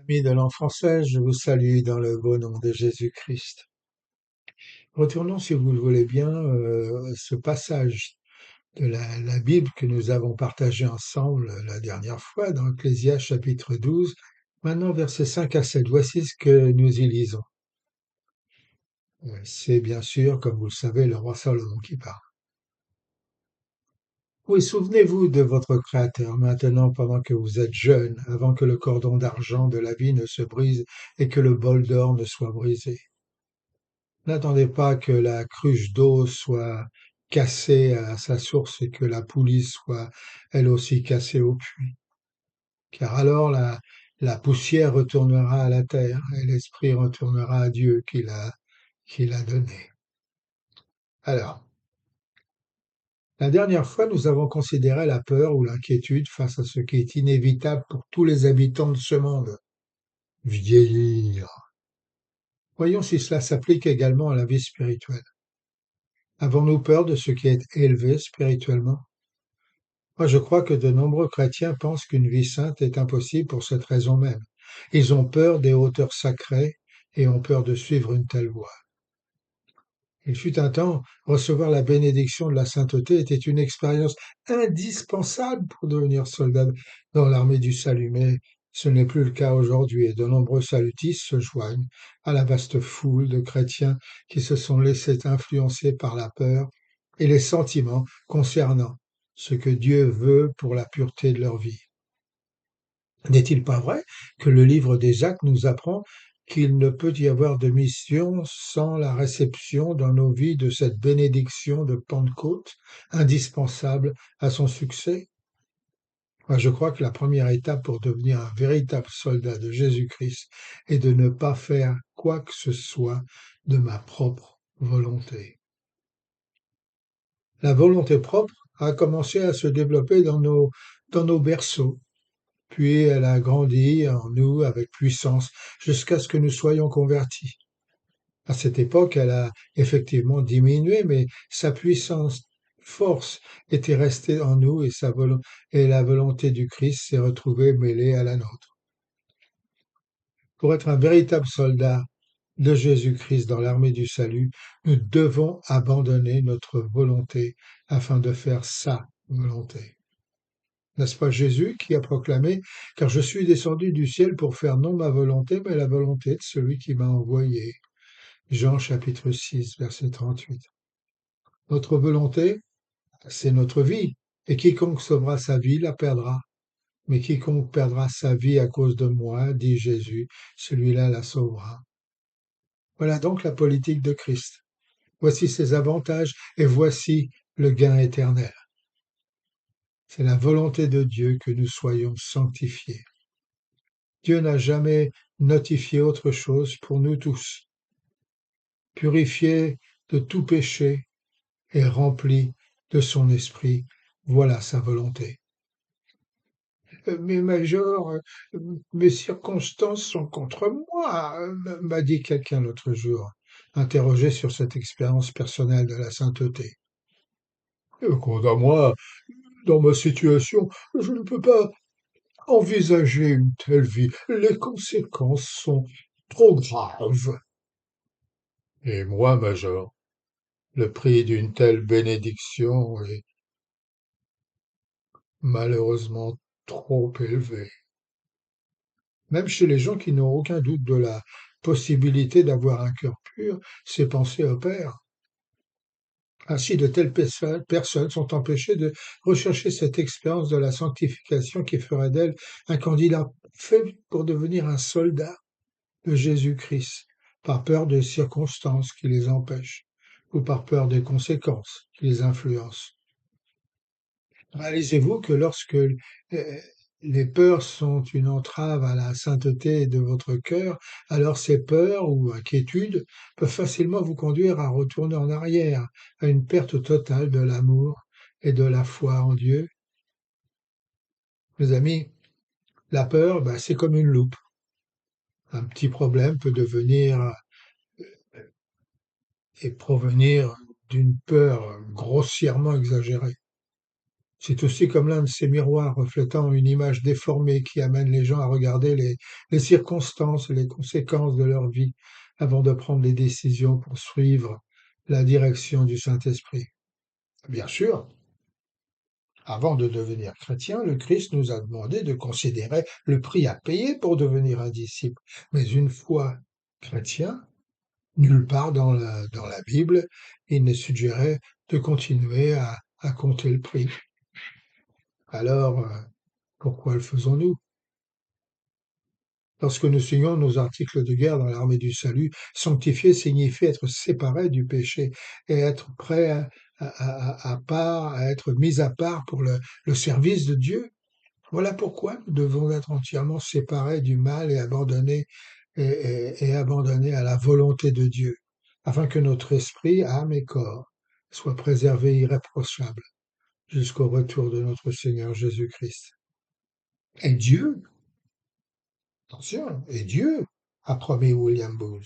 Amis de langue française, je vous salue dans le beau nom de Jésus-Christ. Retournons, si vous le voulez bien, ce passage de la Bible que nous avons partagé ensemble la dernière fois dans Ecclésiaste chapitre 12. Maintenant, versets 5 à 7. Voici ce que nous y lisons. C'est bien sûr, comme vous le savez, le roi Salomon qui parle. Oui, souvenez-vous de votre Créateur maintenant pendant que vous êtes jeune, avant que le cordon d'argent de la vie ne se brise et que le bol d'or ne soit brisé. N'attendez pas que la cruche d'eau soit cassée à sa source et que la poulie soit elle aussi cassée au puits, car alors la poussière retournera à la terre et l'esprit retournera à Dieu qui l'a donné. Alors, la dernière fois, nous avons considéré la peur ou l'inquiétude face à ce qui est inévitable pour tous les habitants de ce monde, vieillir. Voyons si cela s'applique également à la vie spirituelle. Avons-nous peur de ce qui est élevé spirituellement? Moi, je crois que de nombreux chrétiens pensent qu'une vie sainte est impossible pour cette raison même. Ils ont peur des hauteurs sacrées et ont peur de suivre une telle voie. Il fut un temps, recevoir la bénédiction de la sainteté était une expérience indispensable pour devenir soldat dans l'armée du salut, mais ce n'est plus le cas aujourd'hui et de nombreux salutistes se joignent à la vaste foule de chrétiens qui se sont laissés influencer par la peur et les sentiments concernant ce que Dieu veut pour la pureté de leur vie. N'est-il pas vrai que le livre des Actes nous apprend qu'il ne peut y avoir de mission sans la réception dans nos vies de cette bénédiction de Pentecôte, indispensable à son succès? Moi, je crois que la première étape pour devenir un véritable soldat de Jésus-Christ est de ne pas faire quoi que ce soit de ma propre volonté. La volonté propre a commencé à se développer dans nos berceaux. Puis elle a grandi en nous avec puissance jusqu'à ce que nous soyons convertis. À cette époque, elle a effectivement diminué, mais sa puissance, force était restée en nous et la volonté du Christ s'est retrouvée mêlée à la nôtre. Pour être un véritable soldat de Jésus-Christ dans l'armée du salut, nous devons abandonner notre volonté afin de faire sa volonté. N'est-ce pas Jésus qui a proclamé, car je suis descendu du ciel pour faire non ma volonté, mais la volonté de celui qui m'a envoyé. Jean chapitre 6, verset 38. Notre volonté, c'est notre vie, et quiconque sauvera sa vie la perdra. Mais quiconque perdra sa vie à cause de moi, dit Jésus, celui-là la sauvera. Voilà donc la politique de Christ. Voici ses avantages et voici le gain éternel. C'est la volonté de Dieu que nous soyons sanctifiés. Dieu n'a jamais notifié autre chose pour nous tous. Purifié de tout péché et rempli de son esprit, voilà sa volonté. Mais Major, mes circonstances sont contre moi, m'a dit quelqu'un l'autre jour, interrogé sur cette expérience personnelle de la sainteté. Quant à moi, dans ma situation, je ne peux pas envisager une telle vie. Les conséquences sont trop graves. Et moi, Major, le prix d'une telle bénédiction est malheureusement trop élevé. Même chez les gens qui n'ont aucun doute de la possibilité d'avoir un cœur pur, ces pensées opèrent. Ainsi, de telles personnes sont empêchées de rechercher cette expérience de la sanctification qui ferait d'elles un candidat fait pour devenir un soldat de Jésus-Christ, par peur des circonstances qui les empêchent ou par peur des conséquences qui les influencent. Réalisez-vous que lorsque les peurs sont une entrave à la sainteté de votre cœur, alors ces peurs ou inquiétudes peuvent facilement vous conduire à retourner en arrière, à une perte totale de l'amour et de la foi en Dieu. Mes amis, la peur, c'est comme une loupe. Un petit problème peut devenir et provenir d'une peur grossièrement exagérée. C'est aussi comme l'un de ces miroirs reflétant une image déformée qui amène les gens à regarder les circonstances, les conséquences de leur vie avant de prendre des décisions pour suivre la direction du Saint-Esprit. Bien sûr, avant de devenir chrétien, le Christ nous a demandé de considérer le prix à payer pour devenir un disciple. Mais une fois chrétien, nulle part dans la Bible, il n'est suggéré de continuer à compter le prix. Alors, pourquoi le faisons-nous? Lorsque nous signons nos articles de guerre dans l'armée du salut, sanctifier signifie être séparé du péché et être prêt à part, à être mis à part pour le service de Dieu. Voilà pourquoi nous devons être entièrement séparés du mal et abandonnés et abandonnés à la volonté de Dieu, afin que notre esprit, âme et corps soient préservés irréprochables jusqu'au retour de notre Seigneur Jésus-Christ. Et Dieu, attention, et Dieu a promis William Booth,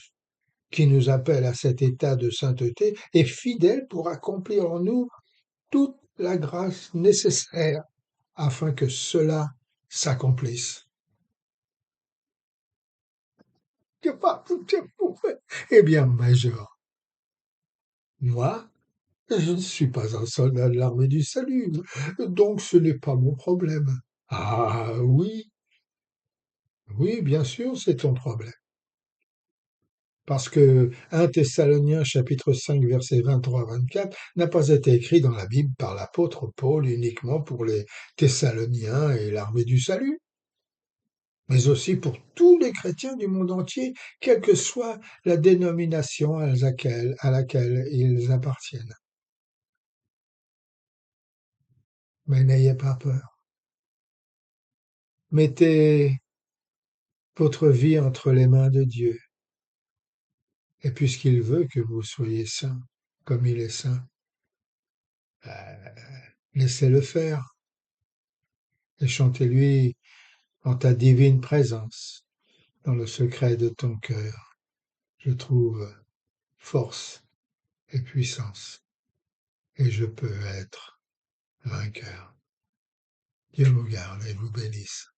qui nous appelle à cet état de sainteté, est fidèle pour accomplir en nous toute la grâce nécessaire afin que cela s'accomplisse. C'est pas tout à fait. Eh bien, Major, moi, je ne suis pas un soldat de l'armée du salut, donc ce n'est pas mon problème. Ah oui, oui, bien sûr, c'est ton problème. Parce que 1 Thessaloniciens chapitre 5 versets 23-24 n'a pas été écrit dans la Bible par l'apôtre Paul uniquement pour les Thessaloniens et l'armée du salut, mais aussi pour tous les chrétiens du monde entier, quelle que soit la dénomination à laquelle ils appartiennent. Mais n'ayez pas peur. Mettez votre vie entre les mains de Dieu. Et puisqu'il veut que vous soyez saints, comme il est saint, euh, laissez-le faire et chantez-lui en ta divine présence, dans le secret de ton cœur. Je trouve force et puissance et je peux être vainqueur. Dieu vous garde et vous bénisse.